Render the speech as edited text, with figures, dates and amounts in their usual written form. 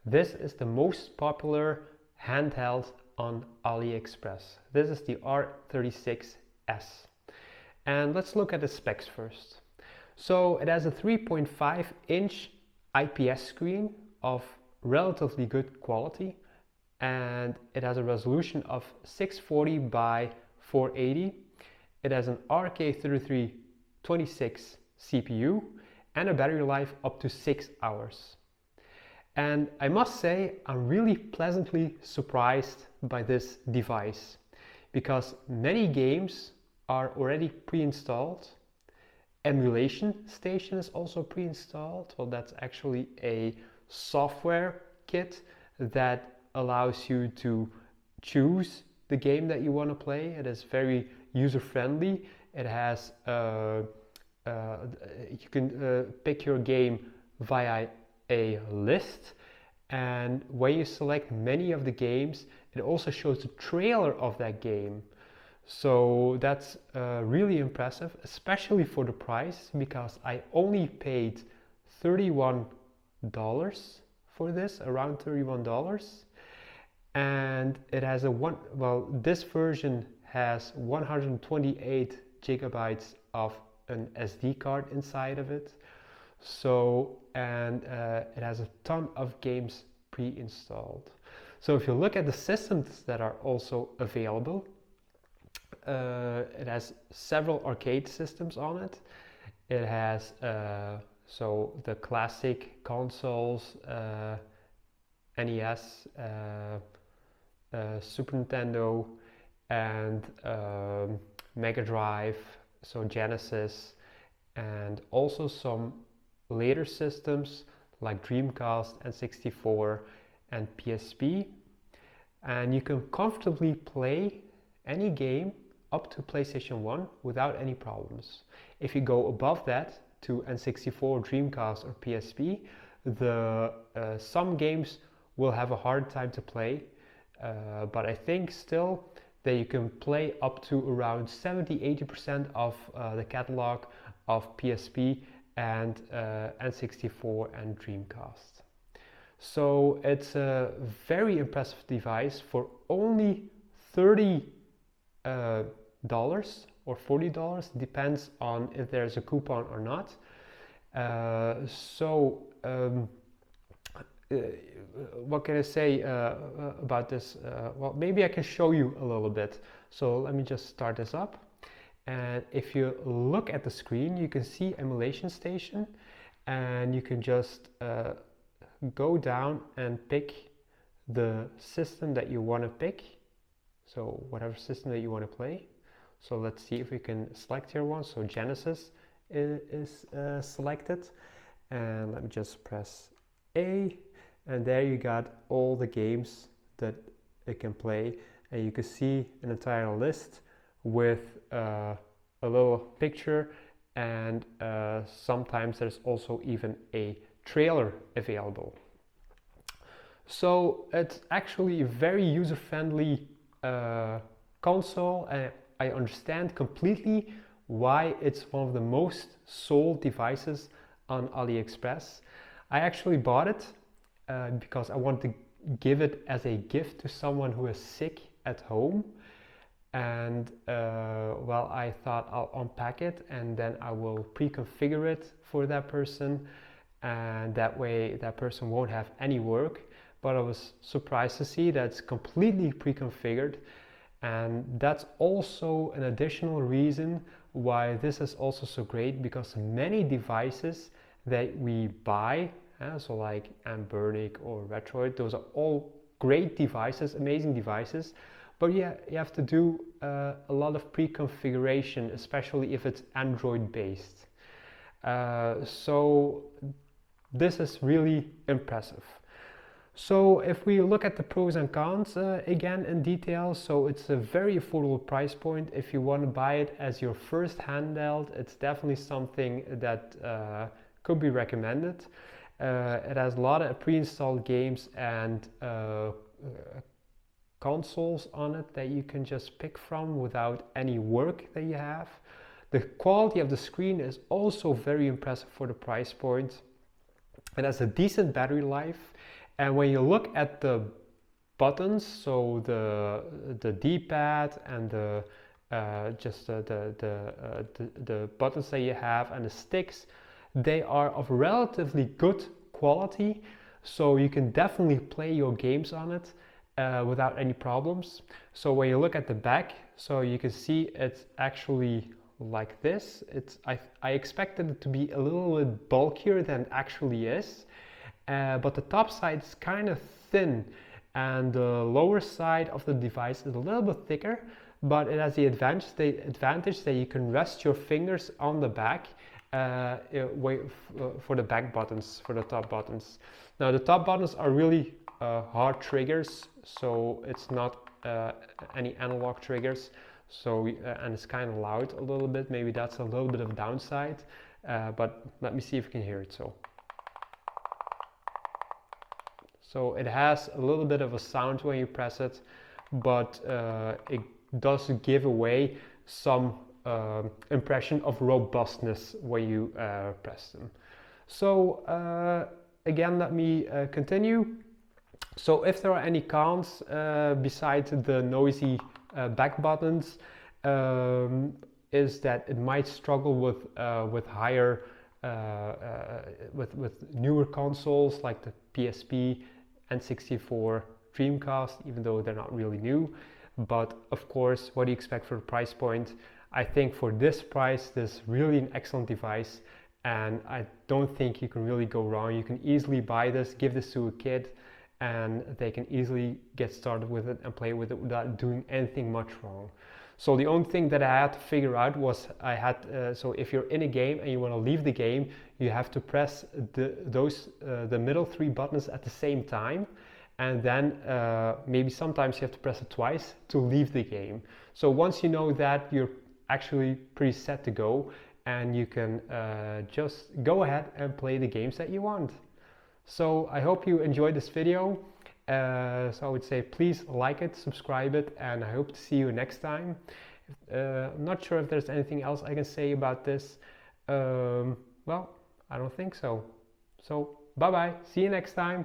This is the most popular handheld on AliExpress. This is the R36s. And let's look at the specs first. So it has a 3.5-inch IPS screen of relatively good quality, and it has a resolution of 640 by 480. It has an RK3326 CPU and a battery life up to 6 hours. And I must say, I'm really pleasantly surprised by this device, because many games are already pre-installed. Emulation station is also pre-installed. Well, that's actually a software kit that allows you to choose the game that you want to play. It is very user-friendly. It has you can pick your game via a list, and when you select many of the games, it also shows the trailer of that game. So that's really impressive, especially for the price, because I only paid $31 for this, around $31. And it has this version has 128 gigabytes of an SD card inside of it. So, and it has a ton of games pre-installed. So if you look at the systems that are also available, it has several arcade systems on it. It has so the classic consoles, NES, Super Nintendo, and Mega Drive, so Genesis, and also some later systems like Dreamcast and 64 and PSP. And you can comfortably play any game up to PlayStation 1 without any problems. If you go above that to N64, Dreamcast or PSP, some games will have a hard time to play, but I think still that you can play up to around 70-80% of the catalog of PSP and N64 and Dreamcast. So it's a very impressive device for only $30 or $40, depends on if there's a coupon or not. What can I say about this? Well, maybe I can show you a little bit. So let me just start this up. And if you look at the screen, you can see emulation station, and you can just go down and pick the system that you want to pick. So whatever system that you want to play. So let's see if we can select here one. So Genesis is selected, and let me just press A, and there you got all the games that it can play, and you can see an entire list with a little picture, and sometimes there's also even a trailer available. So it's actually a very user-friendly console, and I understand completely why it's one of the most sold devices on AliExpress. I actually bought it because I want to give it as a gift to someone who is sick at home, and well, I thought I'll unpack it and then I will pre-configure it for that person, and that way that person won't have any work. But I was surprised to see that it's completely pre-configured, and that's also an additional reason why this is also so great, because many devices that we buy, so like Ambernic or Retroid, those are all great devices, amazing devices, but yeah, you have to do a lot of pre-configuration, especially if it's Android based. So this is really impressive. So if we look at the pros and cons again in detail, so it's a very affordable price point. If you want to buy it as your first handheld, it's definitely something that could be recommended. It has a lot of pre-installed games and consoles on it that you can just pick from without any work that you have. The quality of the screen is also very impressive for the price point. It has a decent battery life, and when you look at the buttons, so the D-pad and the buttons that you have and the sticks, they are of relatively good quality, so you can definitely play your games on it without any problems. So when you look at the back, so you can see it's actually like this. I expected it to be a little bit bulkier than it actually is, but the top side is kind of thin, and the lower side of the device is a little bit thicker, but it has the advantage that you can rest your fingers on the back for the back buttons, for the top buttons. Now the top buttons are really hard triggers, so it's not any analog triggers, so and it's kind of loud a little bit. Maybe that's a little bit of a downside, but let me see if you can hear it. So it has a little bit of a sound when you press it, but it does give away some impression of robustness when you press them. So again, let me continue. So if there are any cons besides the noisy back buttons, is that it might struggle with higher with newer consoles like the PSP, N64, Dreamcast, even though they're not really new. But of course, what do you expect for the price point? I think for this price, this is really an excellent device, and I don't think you can really go wrong. You can easily buy this, give this to a kid, and they can easily get started with it and play with it without doing anything much wrong. So the only thing that I had to figure out was so if you're in a game and you want to leave the game, you have to press the middle three buttons at the same time, and then maybe sometimes you have to press it twice to leave the game. So once you know that, you're actually pretty set to go, and you can just go ahead and play the games that you want. So I hope you enjoyed this video. So I would say please like it, subscribe it, and I hope to see you next time. I'm not sure if there's anything else I can say about this. Well, I don't think so. So bye bye, see you next time.